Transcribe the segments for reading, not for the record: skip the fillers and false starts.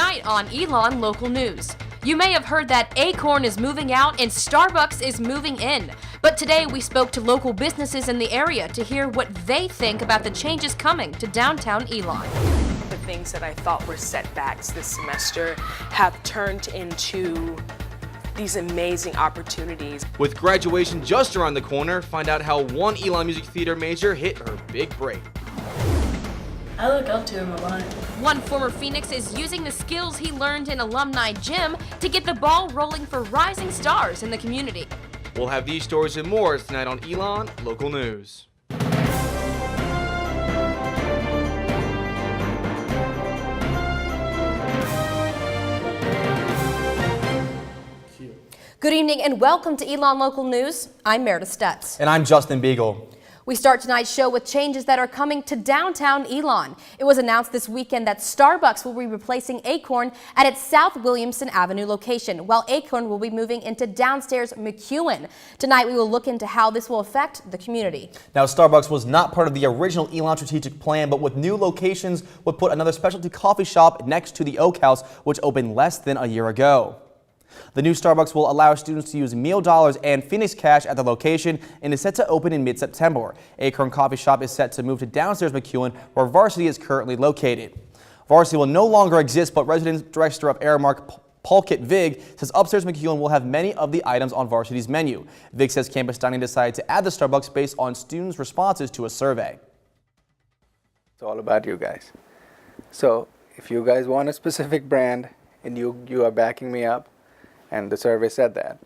Tonight on Elon Local News. You may have heard that Acorn is moving out and Starbucks is moving in. But today we spoke to local businesses in the area to hear what they think about the changes coming to downtown Elon. The things that I thought were setbacks this semester have turned into these amazing opportunities. With graduation just around the corner, find out how one Elon Music Theater major hit her big break. I look up to him a lot. One former Phoenix is using the skills he learned in alumni gym to get the ball rolling for rising stars in the community. We'll have these stories and more tonight on Elon Local News. Good evening and welcome to Elon Local News. I'm Meredith Stutz. And I'm Justin Beagle. We start tonight's show with changes that are coming to downtown Elon. It was announced this weekend that Starbucks will be replacing Acorn at its South Williamson Avenue location, while Acorn will be moving into downstairs McEwen. Tonight we will look into how this will affect the community. Now, Starbucks was not part of the original Elon strategic plan, but with new locations would put another specialty coffee shop next to the Oak House, which opened less than a year ago. The new Starbucks will allow students to use meal dollars and Phoenix cash at the location and is set to open in mid-September. Acorn Coffee Shop is set to move to downstairs McEwen, where Varsity is currently located. Varsity will no longer exist, but resident director of Aramark, Paulkit Vig, says upstairs McEwen will have many of the items on Varsity's menu. Vig says campus dining decided to add the Starbucks based on students' responses to a survey. It's all about you guys. So if you guys want a specific brand and you are backing me up, and the survey said that,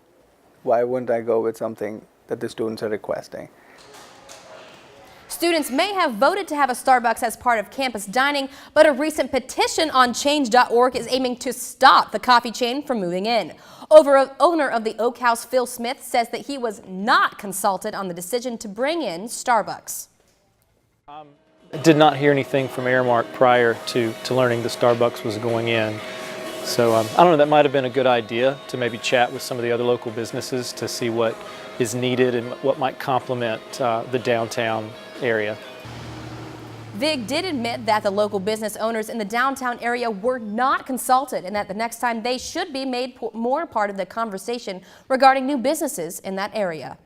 why wouldn't I go with something that the students are requesting? Students may have voted to have a Starbucks as part of campus dining, but a recent petition on change.org is aiming to stop the coffee chain from moving in. Owner of the Oak House, Phil Smith, says that he was not consulted on the decision to bring in Starbucks. I did not hear anything from Aramark prior to learning the Starbucks was going in. So I don't know, that might have been a good idea to maybe chat with some of the other local businesses to see what is needed and what might complement the downtown area. Vig did admit that the local business owners in the downtown area were not consulted and that the next time they should be made more part of the conversation regarding new businesses in that area.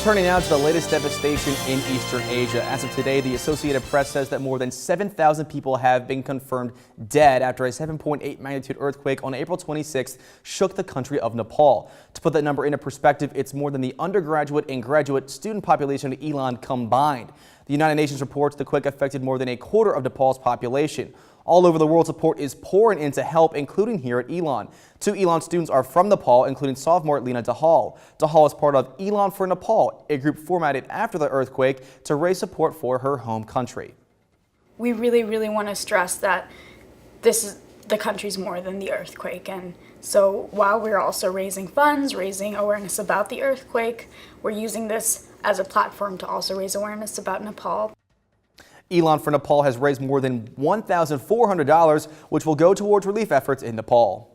Turning now to the latest devastation in Eastern Asia. As of today, the Associated Press says that more than 7,000 people have been confirmed dead after a 7.8 magnitude earthquake on April 26th shook the country of Nepal. To put that number into perspective, it's more than the undergraduate and graduate student population of Elon combined. The United Nations reports the quake affected more than a quarter of Nepal's population. All over the world, support is pouring in to help, including here at Elon. 2 Elon students are from Nepal, including sophomore Lena Dahal. Dahal is part of Elon for Nepal, a group formatted after the earthquake to raise support for her home country. We really want to stress that the country's more than the earthquake, and so while we're also raising funds, raising awareness about the earthquake, we're using this as a platform to also raise awareness about Nepal. Elon for Nepal has raised more than $1,400, which will go towards relief efforts in Nepal.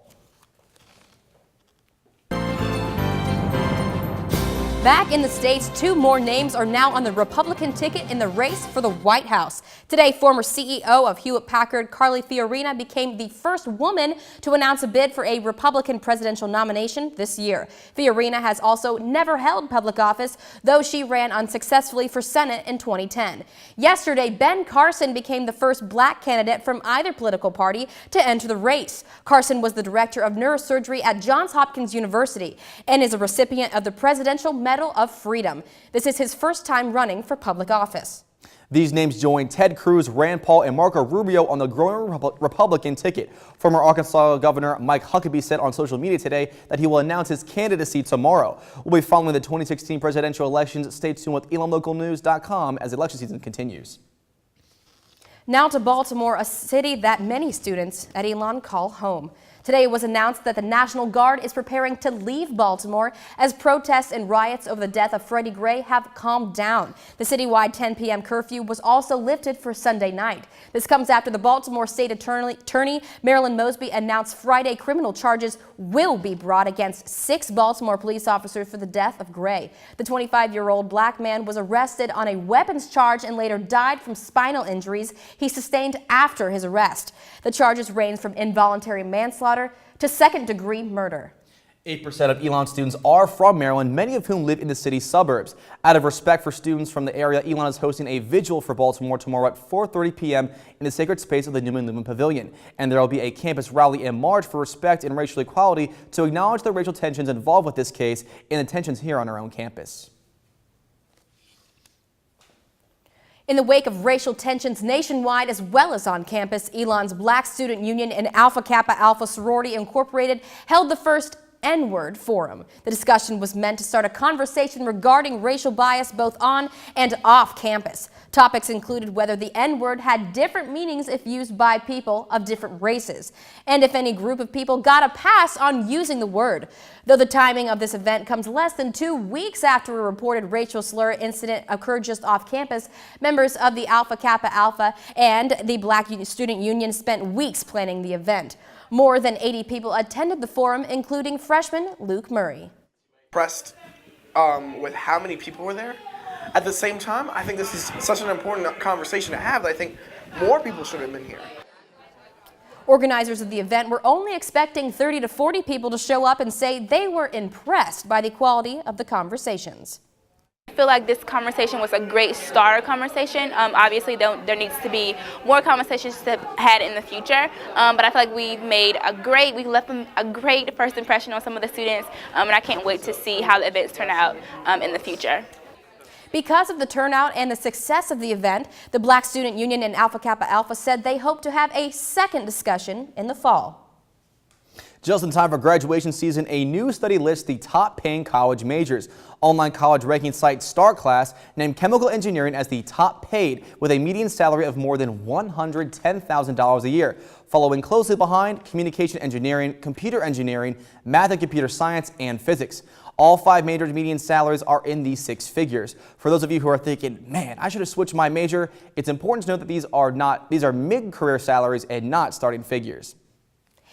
Back in the States, 2 more names are now on the Republican ticket in the race for the White House. Today, former CEO of Hewlett-Packard, Carly Fiorina, became the first woman to announce a bid for a Republican presidential nomination this year. Fiorina has also never held public office, though she ran unsuccessfully for Senate in 2010. Yesterday, Ben Carson became the first black candidate from either political party to enter the race. Carson was the director of neurosurgery at Johns Hopkins University and is a recipient of the Presidential Medal of Freedom. This is his first time running for public office. These names join Ted Cruz, Rand Paul, and Marco Rubio on the growing Republican ticket. Former Arkansas Governor Mike Huckabee said on social media today that he will announce his candidacy tomorrow. We'll be following the 2016 presidential elections. Stay tuned with ELNLocalNews.com as election season continues. Now to Baltimore, a city that many students at Elon call home. Today it was announced that the National Guard is preparing to leave Baltimore as protests and riots over the death of Freddie Gray have calmed down. The citywide 10 p.m. curfew was also lifted for Sunday night. This comes after the Baltimore State Attorney Marilyn Mosby announced Friday criminal charges will be brought against 6 Baltimore police officers for the death of Gray. The 25-year-old black man was arrested on a weapons charge and later died from spinal injuries he sustained after his arrest. The charges range from involuntary manslaughter to second-degree murder. 8% of Elon students are from Maryland, many of whom live in the city's suburbs. Out of respect for students from the area, Elon is hosting a vigil for Baltimore tomorrow at 4:30 p.m. in the sacred space of the Newman Pavilion. And there will be a campus rally and march for respect and racial equality to acknowledge the racial tensions involved with this case and the tensions here on our own campus. In the wake of racial tensions nationwide as well as on campus, Elon's Black Student Union and Alpha Kappa Alpha Sorority Incorporated held the first N-word forum. The discussion was meant to start a conversation regarding racial bias both on and off campus. Topics included whether the N-word had different meanings if used by people of different races, and if any group of people got a pass on using the word. Though the timing of this event comes less than 2 weeks after a reported racial slur incident occurred just off campus, members of the Alpha Kappa Alpha and the Black Student Union spent weeks planning the event. More than 80 people attended the forum, including freshman Luke Murray. Impressed with how many people were there. At the same time, I think this is such an important conversation to have that I think more people should have been here. Organizers of the event were only expecting 30 to 40 people to show up and say they were impressed by the quality of the conversations. I feel like this conversation was a great starter conversation. Obviously, there needs to be more conversations to had in the future, but I feel like we left a great first impression on some of the students, and I can't wait to see how the events turn out in the future. Because of the turnout and the success of the event, the Black Student Union and Alpha Kappa Alpha said they hope to have a second discussion in the fall. Just in time for graduation season, a new study lists the top-paying college majors. Online college ranking site StarClass named chemical engineering as the top paid, with a median salary of more than $110,000 a year. Following closely behind, communication engineering, computer engineering, math and computer science, and physics. All 5 majors' median salaries are in the 6 figures. For those of you who are thinking, man, I should have switched my major, it's important to note that these are mid-career salaries and not starting figures.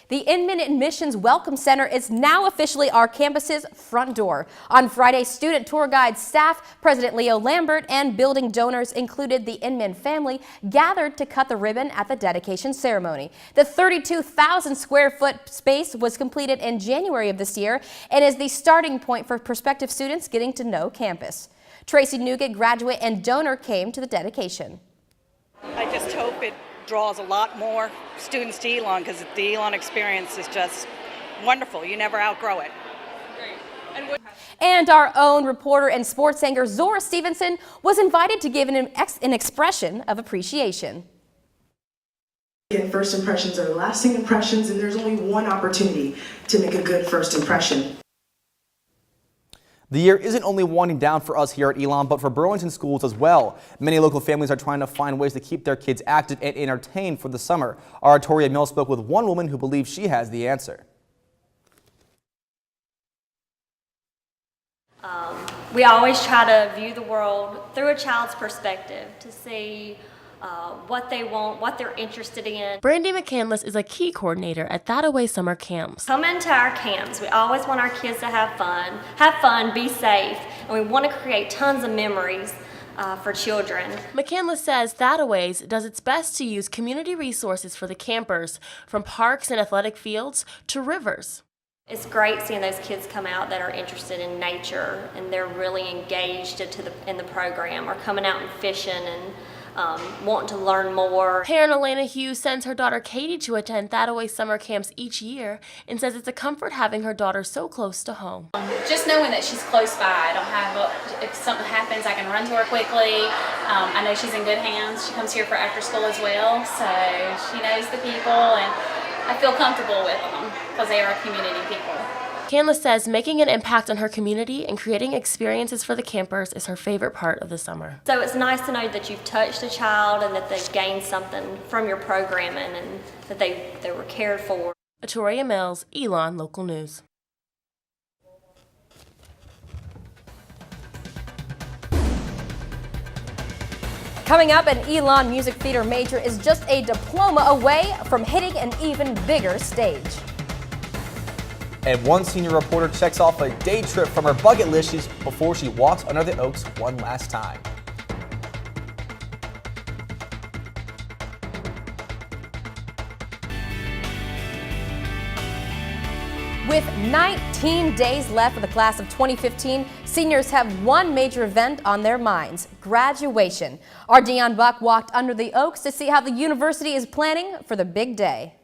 The Inman Admissions Welcome Center is now officially our campus's front door. On Friday, student tour guide staff, President Leo Lambert, and building donors included the Inman family gathered to cut the ribbon at the dedication ceremony. The 32,000 square foot space was completed in January of this year and is the starting point for prospective students getting to know campus. Tracy Nugent, graduate and donor, came to the dedication. I just hope it draws a lot more students to Elon, because the Elon experience is just wonderful. You never outgrow it. And our own reporter and sports anchor Zora Stevenson was invited to give an expression of appreciation. Again, first impressions are lasting impressions, and there's only one opportunity to make a good first impression. The year isn't only winding down for us here at Elon, but for Burlington schools as well. Many local families are trying to find ways to keep their kids active and entertained for the summer. Our Toria Mill spoke with one woman who believes she has the answer. We always try to view the world through a child's perspective to see what they want, what they're interested in. Brandy McCandless is a key coordinator at Thataway Summer Camps. Come into our camps. We always want our kids to have fun, be safe, and we want to create tons of memories for children. McCandless says Thataway's does its best to use community resources for the campers, from parks and athletic fields to rivers. It's great seeing those kids come out that are interested in nature and they're really engaged in the program, or coming out and fishing and wanting to learn more. Parent Elena Hughes sends her daughter Katie to attend Thataway summer camps each year and says it's a comfort having her daughter so close to home. Just knowing that she's close by, I don't have, if something happens, I can run to her quickly. I know she's in good hands. She comes here for after school as well, so she knows the people, and I feel comfortable with them because they are community people. Candace says making an impact on her community and creating experiences for the campers is her favorite part of the summer. So it's nice to know that you've touched a child and that they've gained something from your programming and that they were cared for. Atoria Mills, Elon Local News. Coming up, an Elon music theater major is just a diploma away from hitting an even bigger stage. And one senior reporter checks off a day trip from her bucket list before she walks under the Oaks one last time. With 19 days left for the class of 2015, seniors have one major event on their minds: graduation. Our Dion Buck walked under the Oaks to see how the university is planning for the big day.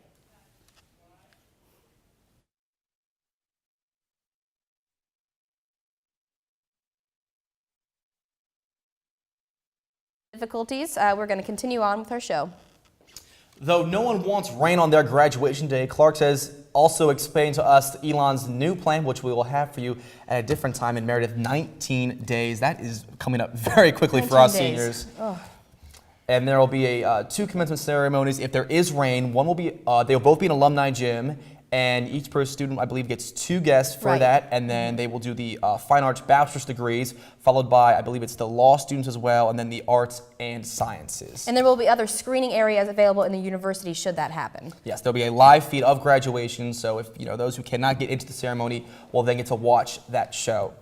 Difficulties, we're going to continue on with our show. Though no one wants rain on their graduation day, Clark says also explained to us Elon's new plan, which we will have for you at a different time in Meredith. 19 days. That is coming up very quickly for us seniors. Oh. And there will be two commencement ceremonies. If there is rain, one will be they will both be in alumni gym, and each per student, I believe, gets 2 guests for that. And then they will do the fine arts bachelor's degrees, followed by, I believe it's the law students as well, and then the arts and sciences. And there will be other screening areas available in the university should that happen. Yes, there'll be a live feed of graduation, so if those who cannot get into the ceremony will then get to watch that show.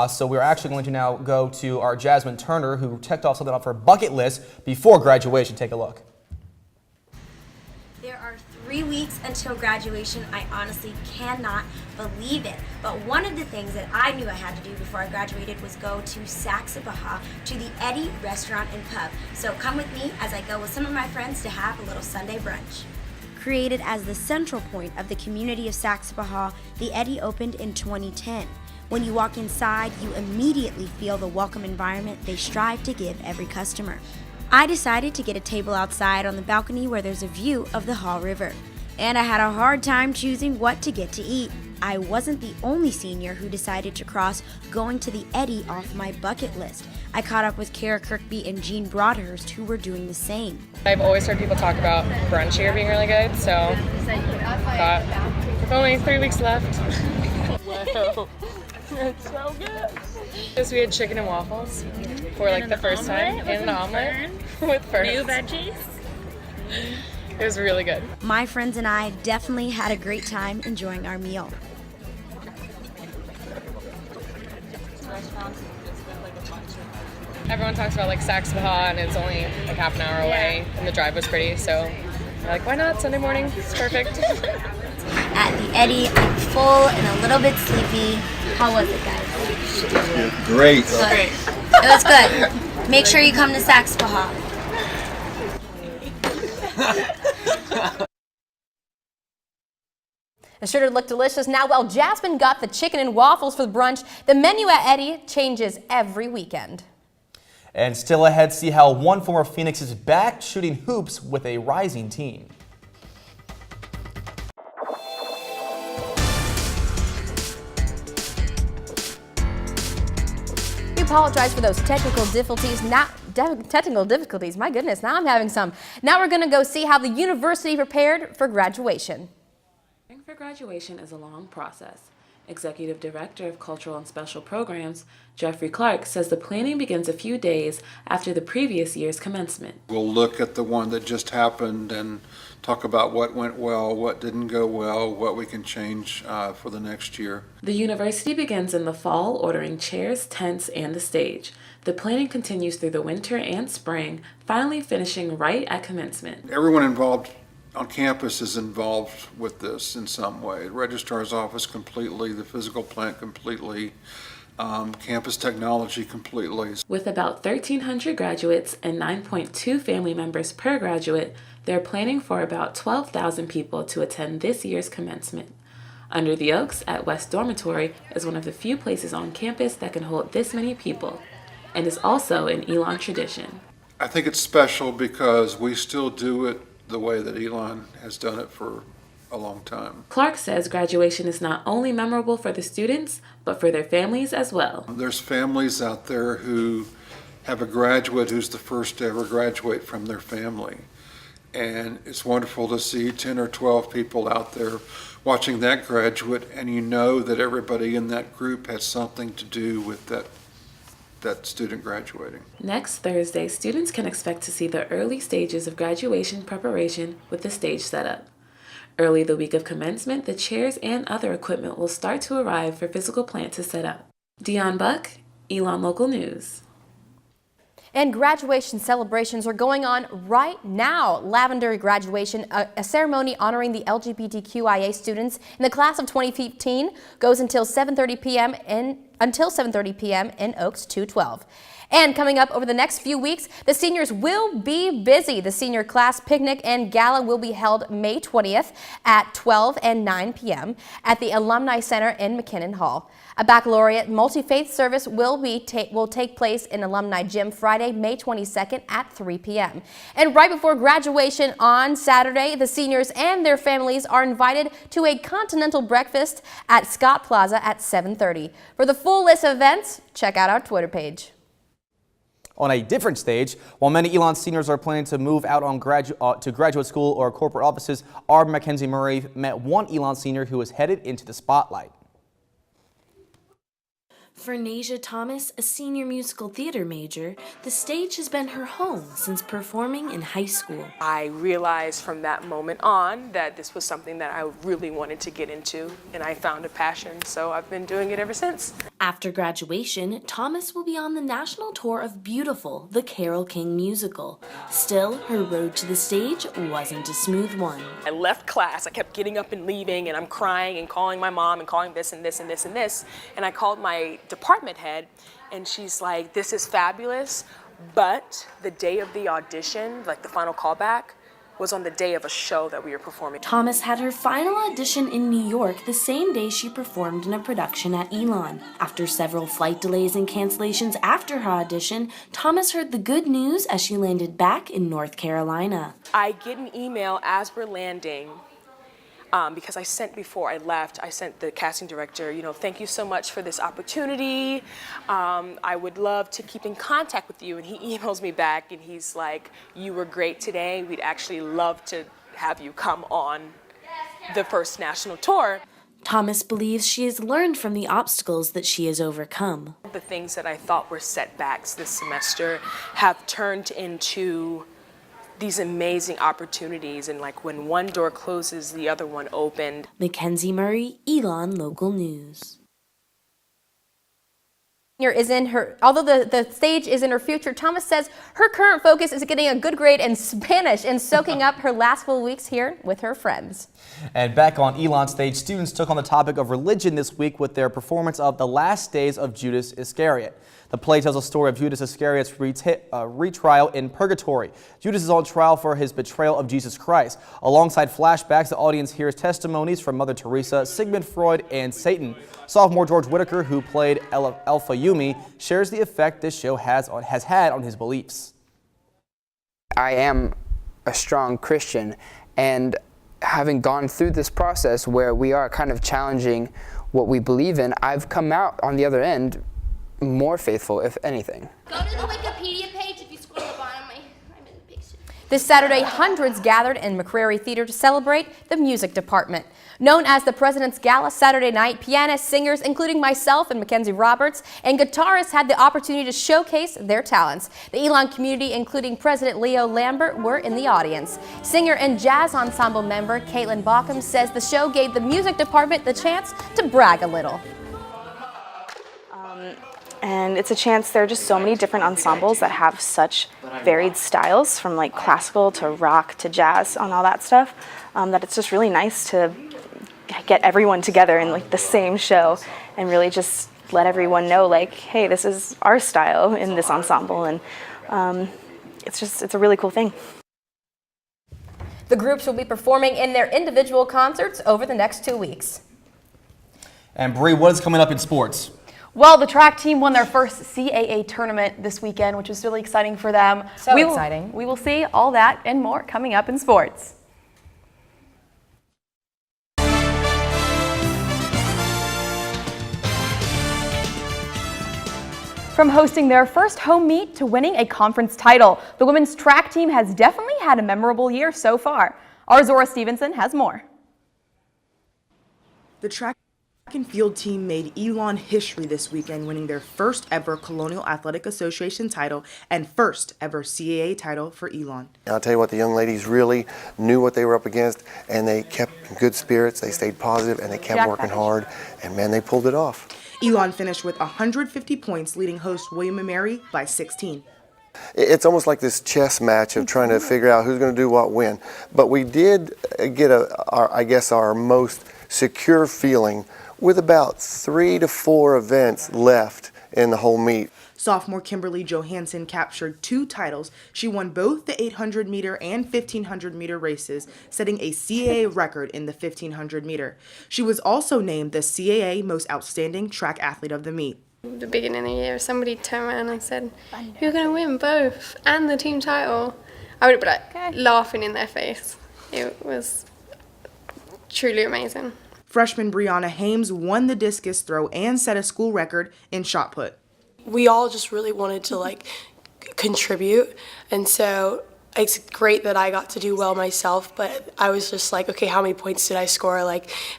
So we're actually going to now go to our Jasmine Turner, who checked off something off her bucket list before graduation. Take a look. There are 3 weeks until graduation. I honestly cannot believe it. But one of the things that I knew I had to do before I graduated was go to Saxapahaw to the Eddie Restaurant and Pub. So come with me as I go with some of my friends to have a little Sunday brunch. Created as the central point of the community of Saxapahaw, the Eddie opened in 2010. When you walk inside, you immediately feel the welcome environment they strive to give every customer. I decided to get a table outside on the balcony where there's a view of the Haw River. And I had a hard time choosing what to get to eat. I wasn't the only senior who decided to cross going to the Eddie off my bucket list. I caught up with Kara Kirkby and Jean Broadhurst, who were doing the same. I've always heard people talk about brunch here being really good, so I thought, with only 3 weeks left. Wow, it's so good. We had chicken and waffles for like the first time, and an omelet with ferns. New veggies. It was really good. My friends and I definitely had a great time enjoying our meal. Everyone talks about like Saxapahaw, and it's only like half an hour away, and the drive was pretty, so we're like, why not? Sunday morning, it's perfect. At the Eddie, I'm full and a little bit sleepy. How was it, guys? Great. Good. It was good. Make sure you come to Saxapahaw. It sure did look delicious. Now, while Jasmine got the chicken and waffles for the brunch, the menu at Eddie changes every weekend. And still ahead, see how one former Phoenix is back shooting hoops with a rising team. We apologize for those technical difficulties. My goodness, now I'm having some. Now we're going to go see how the university prepared for graduation. Preparing for graduation is a long process. Executive Director of Cultural and Special Programs, Jeffrey Clark, says the planning begins a few days after the previous year's commencement. We'll look at the one that just happened and talk about what went well, what didn't go well, what we can change for the next year. The university begins in the fall, ordering chairs, tents, and the stage. The planning continues through the winter and spring, finally finishing right at commencement. Everyone involved on campus is involved with this in some way. The registrar's office completely, the physical plant completely, campus technology completely. With about 1,300 graduates and 9.2 family members per graduate, they're planning for about 12,000 people to attend this year's commencement. Under the Oaks at West Dormitory is one of the few places on campus that can hold this many people, and is also an Elon tradition. I think it's special because we still do it the way that Elon has done it for a long time. Clark says graduation is not only memorable for the students, but for their families as well. There's families out there who have a graduate who's the first to ever graduate from their family. And it's wonderful to see 10 or 12 people out there watching that graduate, and you know that everybody in that group has something to do with that student graduating. Next Thursday, students can expect to see the early stages of graduation preparation with the stage setup. Early the week of commencement, the chairs and other equipment will start to arrive for physical plant to set up. Dion Buck, Elon Local News. And graduation celebrations are going on right now. Lavender graduation, a ceremony honoring the LGBTQIA students in the class of 2015, goes until 7:30 p.m. in Oaks 212. And coming up over the next few weeks, the seniors will be busy. The senior class picnic and gala will be held May 20th at 12 and 9 p.m. at the Alumni Center in McKinnon Hall. A baccalaureate multi-faith service will take place in Alumni Gym Friday, May 22nd at 3 p.m. And right before graduation on Saturday, the seniors and their families are invited to a continental breakfast at Scott Plaza at 7:30. For the full list of events, check out our Twitter page. On a different stage, while many Elon seniors are planning to move out on to graduate school or corporate offices, our Mackenzie Murray met one Elon senior who is headed into the spotlight. For Nasia Thomas, a senior musical theater major, the stage has been her home since performing in high school. I realized from that moment on that this was something that I really wanted to get into, and I found a passion, so I've been doing it ever since. After graduation, Thomas will be on the national tour of Beautiful, the Carole King musical. Still, her road to the stage wasn't a smooth one. I left class, I kept getting up and leaving, and I'm crying and calling my mom and calling this and this and this and this, and I called my department head, and she's like, this is fabulous, but the day of the audition, like the final callback, was on the day of a show that we were performing. Thomas had her final audition in New York the same day she performed in a production at Elon. After several flight delays and cancellations after her audition, Thomas heard the good news as she landed back in North Carolina. I get an email as we're landing, because I sent before I left, I sent the casting director, thank you so much for this opportunity. I would love to keep in contact with you. And he emails me back and he's like, you were great today. We'd actually love to have you come on the first national tour. Thomas believes she has learned from the obstacles that she has overcome. The things that I thought were setbacks this semester have turned into these amazing opportunities, and like when one door closes, the other one opened. Mackenzie Murray, Elon Local News. Although the stage is in her future, Thomas says her current focus is getting a good grade in Spanish and soaking up her last full weeks here with her friends. And back on Elon stage, students took on the topic of religion this week with their performance of The Last Days of Judas Iscariot. The play tells a story of Judas Iscariot's retrial in purgatory. Judas is on trial for his betrayal of Jesus Christ. Alongside flashbacks, the audience hears testimonies from Mother Teresa, Sigmund Freud, and Satan. Sophomore George Whitaker, who played Alpha Yumi, shares the effect this show has had on his beliefs. I am a strong Christian, and having gone through this process where we are kind of challenging what we believe in, I've come out on the other end more faithful, if anything. Go to the Wikipedia page if you scroll to the bottom. I'm in the picture. This Saturday, hundreds gathered in McCrary Theater to celebrate the music department. Known as the President's Gala Saturday night, pianists, singers, including myself and Mackenzie Roberts, and guitarists had the opportunity to showcase their talents. The Elon community, including President Leo Lambert, were in the audience. Singer and jazz ensemble member Caitlin Bauckham says the show gave the music department the chance to brag a little. And it's a chance, there are just so many different ensembles that have such varied styles, from like classical to rock to jazz and all that stuff, that it's just really nice to get everyone together in like the same show and really just let everyone know, like, hey, this is our style in this ensemble, and it's a really cool thing. The groups will be performing in their individual concerts over the next 2 weeks. And Bree, what is coming up in sports? Well, the track team won their first CAA tournament this weekend, which was really exciting for them. So exciting. We will see all that and more coming up in sports. From hosting their first home meet to winning a conference title, the women's track team has definitely had a memorable year so far. Our Zora Stevenson has more. The track and field team made Elon history this weekend, winning their first ever Colonial Athletic Association title and first ever CAA title for Elon. I'll tell you what, the young ladies really knew what they were up against, and they kept in good spirits, they stayed positive, and they kept working hard, and man, they pulled it off. Elon finished with 150 points, leading host William & Mary by 16. It's almost like this chess match of trying to figure out who's going to do what when. But we did get our most secure feeling with about 3 to 4 events left in the whole meet. Sophomore Kimberly Johansson captured 2 titles. She won both the 800-meter and 1500-meter races, setting a CAA record in the 1500-meter. She was also named the CAA Most Outstanding Track Athlete of the meet. At the beginning of the year, somebody turned around and said, "You're going to win both and the team title." I would have been laughing in their face. It was truly amazing. Freshman Brianna Hames won the discus throw and set a school record in shot put. We all just really wanted to contribute, and so it's great that I got to do well myself, but I was just like, okay, how many points did I score?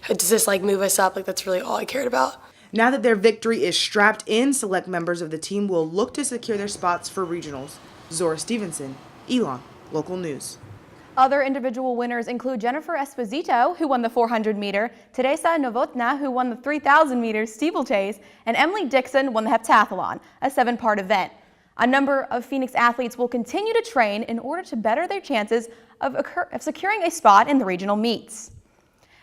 Does this move us up? That's really all I cared about. Now that their victory is strapped in, select members of the team will look to secure their spots for regionals. Zora Stevenson, Elon, Local News. Other individual winners include Jennifer Esposito, who won the 400-meter, Teresa Novotna, who won the 3,000-meter steeplechase, and Emily Dixon won the heptathlon, a 7-part event. A number of Phoenix athletes will continue to train in order to better their chances of securing a spot in the regional meets.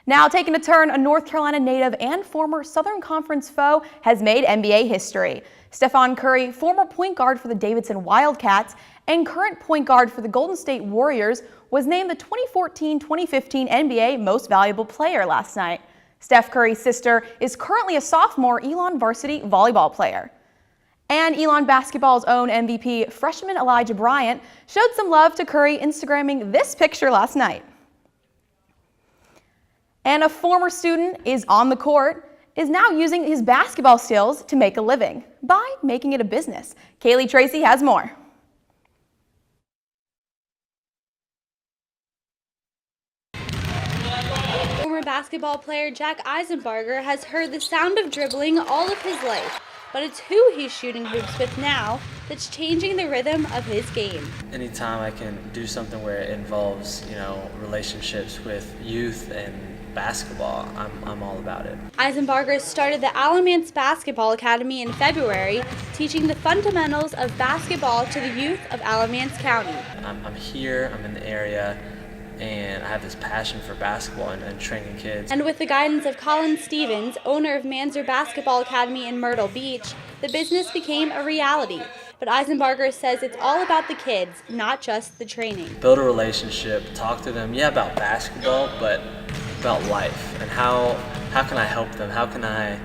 Now taking a turn, a North Carolina native and former Southern Conference foe has made NBA history. Stephon Curry, former point guard for the Davidson Wildcats and current point guard for the Golden State Warriors, was named the 2014-2015 NBA Most Valuable Player last night. Steph Curry's sister is currently a sophomore Elon varsity volleyball player. And Elon basketball's own MVP, freshman Elijah Bryant, showed some love to Curry, Instagramming this picture last night. And a former student is on the court, is now using his basketball skills to make a living by making it a business. Kaylee Tracy has more. Former basketball player Jack Isenbarger has heard the sound of dribbling all of his life, but it's who he's shooting hoops with now that's changing the rhythm of his game. Anytime I can do something where it involves, relationships with youth and basketball, I'm all about it. Isenbarger started the Alamance Basketball Academy in February, teaching the fundamentals of basketball to the youth of Alamance County. I'm here, I'm in the area, and I have this passion for basketball and training kids. And with the guidance of Colin Stevens, owner of Manzer Basketball Academy in Myrtle Beach, the business became a reality. But Isenbarger says it's all about the kids, not just the training. Build a relationship, talk to them, about basketball, but about life and how can I help them? How can I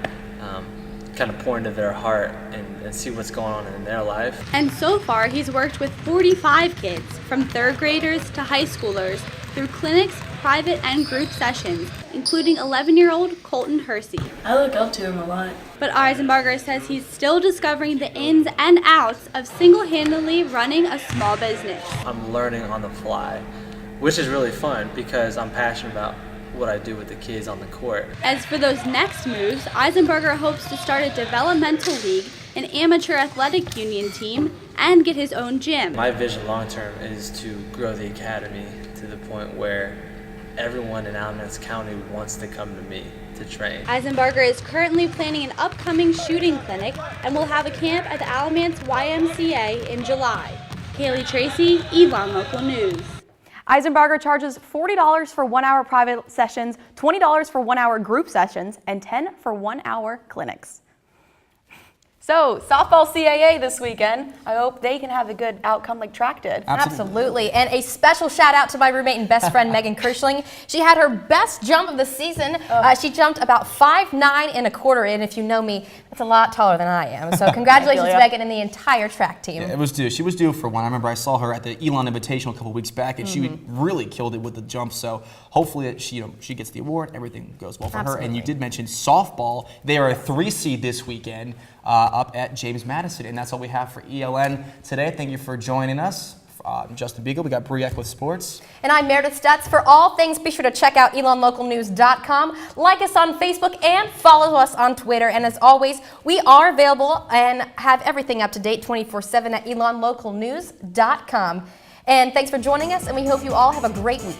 kind of pour into their heart and see what's going on in their life? And so far, he's worked with 45 kids, from 3rd graders to high schoolers, through clinics, private and group sessions, including 11-year-old Colton Hersey. I look up to him a lot. But Isenbarger says he's still discovering the ins and outs of single-handedly running a small business. I'm learning on the fly, which is really fun because I'm passionate about what I do with the kids on the court. As for those next moves, Isenbarger hopes to start a developmental league, an amateur athletic union team, and get his own gym. My vision long term is to grow the academy to the point where everyone in Alamance County wants to come to me to train. Isenbarger is currently planning an upcoming shooting clinic and will have a camp at the Alamance YMCA in July. Kaylee Tracy, Elon Local News. Isenbarger charges $40 for 1-hour private sessions, $20 for 1-hour group sessions, and $10 for 1-hour clinics. So, softball CAA this weekend. I hope they can have a good outcome like track did. Absolutely. And a special shout out to my roommate and best friend, Megan Kirschling. She had her best jump of the season. She jumped about 5'9" and a quarter. And if you know me, It's a lot taller than I am. So congratulations to Megan and the entire track team. Yeah, it was due. She was due for one. I remember I saw her at the Elon Invitational a couple weeks back, and she really killed it with the jump. So hopefully she gets the award. Everything goes well for her. And you did mention softball. They are a 3 seed this weekend up at James Madison. And that's all we have for ELN today. Thank you for joining us. Justin Beagle, we got Brewing with Sports. And I'm Meredith Stutz. For all things, be sure to check out ELONLocalNews.com, like us on Facebook, and follow us on Twitter. And as always, we are available and have everything up to date 24/7 at ELONLocalNews.com. And thanks for joining us, and we hope you all have a great week.